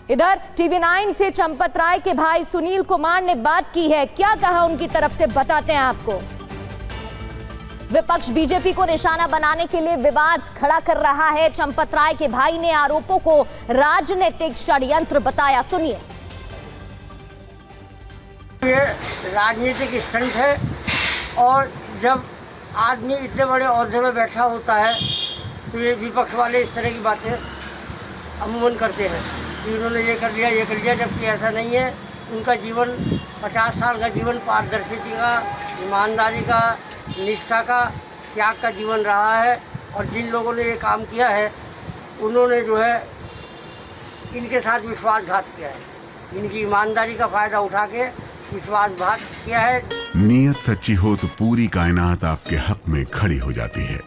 इधर टीवी9 से चंपत राय के भाई सुनील कुमार ने बात की है। क्या कहा उनकी तरफ से बताते हैं आपको। विपक्ष बीजेपी को निशाना बनाने के लिए विवाद खड़ा कर रहा है। चंपत राय के भाई ने आरोपों को राजनीतिक षड्यंत्र बताया, सुनिए। ये राजनीतिक स्टंट है और जब आदमी इतने बड़े ओहदे में बैठा होता है तो ये विपक्ष वाले इस तरह की बातें अमूमन करते हैं कि उन्होंने ये कर लिया, जबकि ऐसा नहीं है। उनका जीवन 50 साल का जीवन पारदर्शिता का, ईमानदारी का, निष्ठा का, त्याग का जीवन रहा है। और जिन लोगों ने ये काम किया है उन्होंने जो है इनके साथ विश्वासघात किया है। इनकी ईमानदारी का फ़ायदा उठा के विश्वासघात किया है। नीयत सच्ची हो तो पूरी कायनात आपके हक में खड़ी हो जाती है।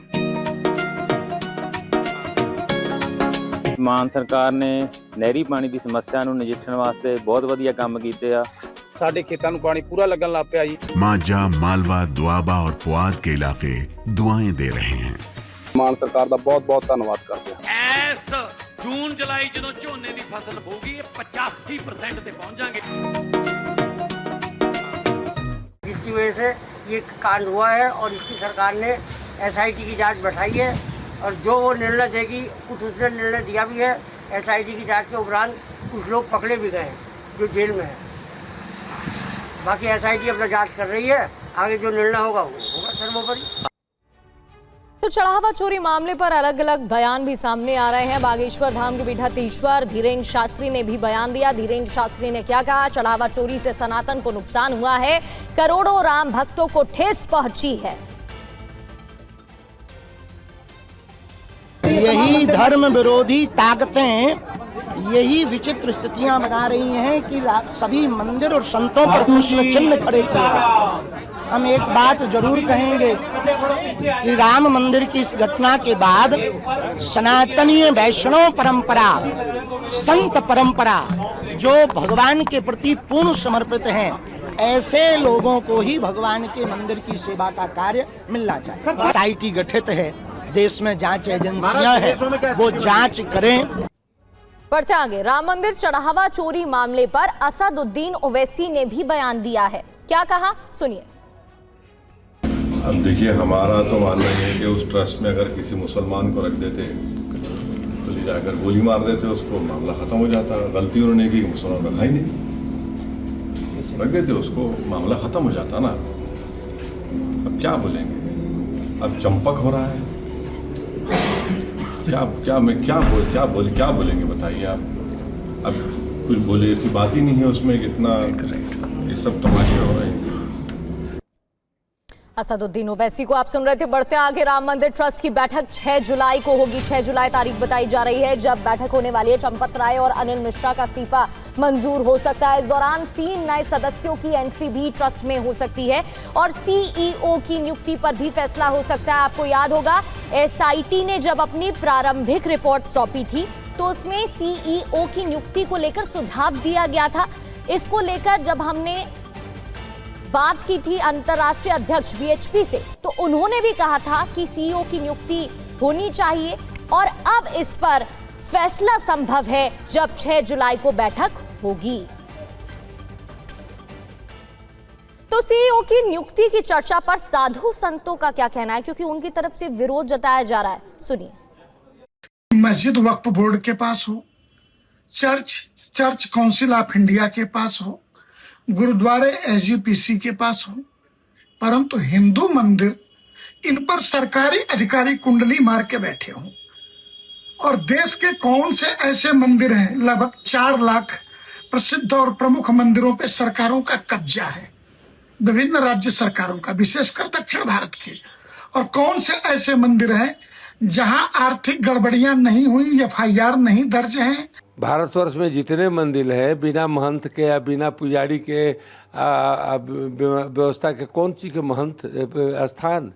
ਮਾਨ ਸਰਕਾਰ ਨੇ ਨਹਿਰੀ ਪਾਣੀ ਦੀ ਸਮੱਸਿਆ ਨੂੰ ਨਜਿੱਠਣ ਵਾਸਤੇ ਬਹੁਤ ਵਧੀਆ ਕੰਮ ਕੀਤੇ ਆ। ਸਾਡੇ ਖੇਤਾਂ ਨੂੰ ਪਾਣੀ ਪੂਰਾ ਲੱਗਣ ਲੱਗ ਪਿਆ ਜੀ। माझा, मालवा, दुआबा और पुआध के इलाके दुआएं दे रहे हैं। ਮਾਨ ਸਰਕਾਰ ਦਾ ਬਹੁਤ-ਬਹੁਤ ਧੰਨਵਾਦ ਕਰਦੇ ਹਾਂ। ਇਸ ਜੂਨ ਜੁਲਾਈ ਜਦੋਂ ਝੋਨੇ ਦੀ ਫਸਲ ਹੋਊਗੀ ਇਹ 85% ਤੇ पहुंच जाएंगे। जिसकी वजह से ये कांड हुआ है और इसकी सरकार ने SIT की जांच बैठाई है और जो वो निर्णय देगी, कुछ उसने निर्णय दिया भी है। SIT की जांच के उपरांत कुछ लोग पकड़े भी गए हैं जो जेल में है। बाकी SIT अपना जांच कर रही है, आगे जो निर्णय होगा वो होगा सर्वोपरि। तो चढ़ावा चोरी मामले पर अलग अलग बयान भी सामने आ रहे हैं। बागेश्वर धाम के पीठाधीश्वर धीरेन्द्र शास्त्री ने भी बयान दिया। धीरेन्द्र शास्त्री ने क्या कहा? चढ़ावा चोरी से सनातन को नुकसान हुआ है, करोड़ों राम भक्तों को ठेस पहुंची है। यही धर्म विरोधी ताकतें यही विचित्र स्थितियां बना रही हैं कि सभी मंदिर और संतों पर प्रश्न चिन्ह खड़े किए गए। हम एक बात जरूर कहेंगे कि राम मंदिर की इस घटना के बाद सनातनीय वैष्णव परंपरा, संत परंपरा जो भगवान के प्रति पूर्ण समर्पित हैं, ऐसे लोगों को ही भगवान के मंदिर की सेवा का कार्य मिलना चाहिए। SIT गठित है, देश में जांच एजेंसियां हैं, वो जांच करें। बढ़ते आगे, राम मंदिर चढ़ावा चोरी मामले पर असदुद्दीन ओवैसी ने भी बयान दिया है। क्या कहा, सुनिए। अब देखिए, हमारा तो मानना है कि उस ट्रस्ट में अगर किसी मुसलमान को रख देते तो ले जाकर गोली मार देते, उसको मामला खत्म हो जाता। गलती उन्होंने की, मुसलमान रखा ही नहीं, रख देते उसको, मामला खत्म हो जाता ना। अब क्या बोलेंगे? अब चंपक हो रहा है, क्या बोलेंगे बताइए आप। अब कुछ बोले ऐसी बात ही नहीं है उसमें, कितना ये सब तमाशे हो रहे हैं। असदुद्दीन ओवैसी को आप सुन रहे थे। बढ़ते आगे, राम मंदिर ट्रस्ट की बैठक 6 जुलाई को होगी। 6 जुलाई तारीख बताई जा रही है जब बैठक होने वाली है। चंपत राय और अनिल मिश्रा का इस्तीफा मंजूर हो सकता है। इस दौरान 3 नए सदस्यों की एंट्री भी ट्रस्ट में हो सकती है और CEO की नियुक्ति पर भी फैसला हो सकता है। आपको याद होगा, SIT ने जब अपनी प्रारंभिक रिपोर्ट सौंपी थी तो उसमें CEO की नियुक्ति को लेकर सुझाव दिया गया था। इसको लेकर जब हमने बात की थी अंतर्राष्ट्रीय अध्यक्ष BHP से, तो उन्होंने भी कहा था कि CEO की नियुक्ति होनी चाहिए और अब इस पर फैसला संभव है जब 6 जुलाई को बैठक होगी। तो CEO की नियुक्ति की चर्चा पर साधु संतों का क्या कहना है, क्योंकि उनकी तरफ से विरोध जताया जा रहा है, सुनिए। मस्जिद वक्फ बोर्ड के पास हो, चर्च काउंसिल ऑफ इंडिया के पास हो, गुरुद्वारे SGPC के पास हो, परंतु हिंदू मंदिर इन पर सरकारी अधिकारी कुंडली मार के बैठे हों। और देश के कौन से ऐसे मंदिर हैं, लगभग 4 लाख प्रसिद्ध और प्रमुख मंदिरों पे सरकारों का कब्जा है, विभिन्न राज्य सरकारों का, विशेषकर दक्षिण भारत के। और कौन से ऐसे मंदिर हैं जहां आर्थिक गड़बड़ियां नहीं हुई, FIR नहीं दर्ज हैं। भारतवर्ष में जितने मंदिर हैं, बिना महंत के या बिना पुजारी के व्यवस्था के, कौन सी के महंत स्थान?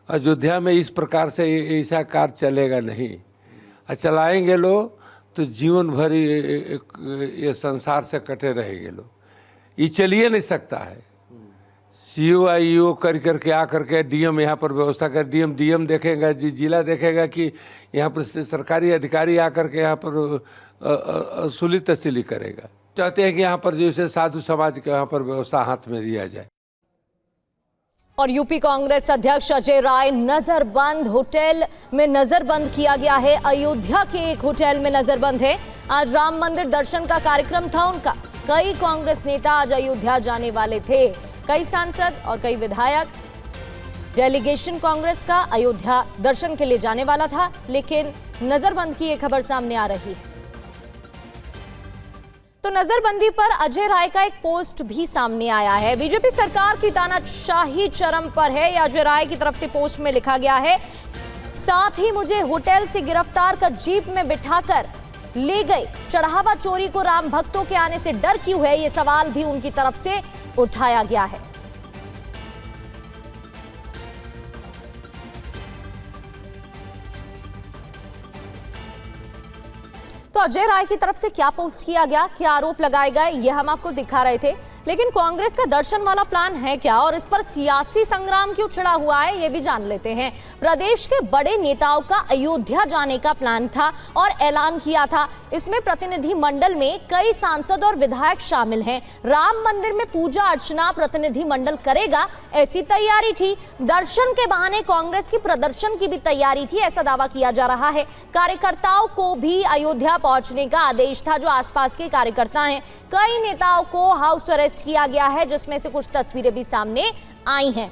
अयोध्या में इस प्रकार से ऐसा कार्य चलेगा नहीं। चलाएंगे लोग तो जीवन भर ये संसार से कटे रहेंगे लोग। ये चलिए नहीं सकता है। CO IEO कर करके आ करके DM यहाँ पर व्यवस्था कर, DM देखेगा, जिला देखेगा कि यहाँ पर सरकारी अधिकारी आकर के यहाँ पर सुली तहसीली करेगा। चाहते हैं कि यहाँ पर जैसे साधु समाज के यहाँ पर व्यवस्था हाथ में दिया जाए। और यूपी कांग्रेस अध्यक्ष अजय राय नजरबंद, होटल में नजरबंद किया गया है। अयोध्या के एक होटल में नजरबंद है। आज राम मंदिर दर्शन का कार्यक्रम था उनका। कई कांग्रेस नेता आज अयोध्या जाने वाले थे, कई सांसद और कई विधायक। डेलीगेशन कांग्रेस का अयोध्या दर्शन के लिए जाने वाला था, लेकिन नजरबंद की एक खबर सामने आ रही है। तो नजरबंदी पर अजय राय का एक पोस्ट भी सामने आया है। बीजेपी सरकार की तानाशाही चरम पर है, यह अजय राय की तरफ से पोस्ट में लिखा गया है। साथ ही मुझे होटल से गिरफ्तार कर जीप में बिठाकर ले गए। चढ़ावा चोरी को राम भक्तों के आने से डर क्यों है, यह सवाल भी उनकी तरफ से उठाया गया है। तो अजय राय की तरफ से क्या पोस्ट किया गया, क्या आरोप लगाए गए, यह हम आपको दिखा रहे थे। लेकिन कांग्रेस का दर्शन वाला प्लान है क्या और इस पर सियासी संग्राम क्यों छिड़ा हुआ है, यह भी जान लेते हैं। प्रदेश के बड़े नेताओं का अयोध्या जाने का प्लान था और ऐलान किया था। इसमें प्रतिनिधि मंडल में कई सांसद और विधायक शामिल हैं। राम मंदिर में पूजा अर्चना प्रतिनिधि मंडल करेगा, ऐसी तैयारी थी। दर्शन के बहाने कांग्रेस की प्रदर्शन की भी तैयारी थी, ऐसा दावा किया जा रहा है। कार्यकर्ताओं को भी अयोध्या पहुंचने का आदेश था, जो आसपास के कार्यकर्ता हैं। कई नेताओं को हाउस अरेस्ट किया गया है, जिसमें से कुछ तस्वीरें भी सामने आई हैं।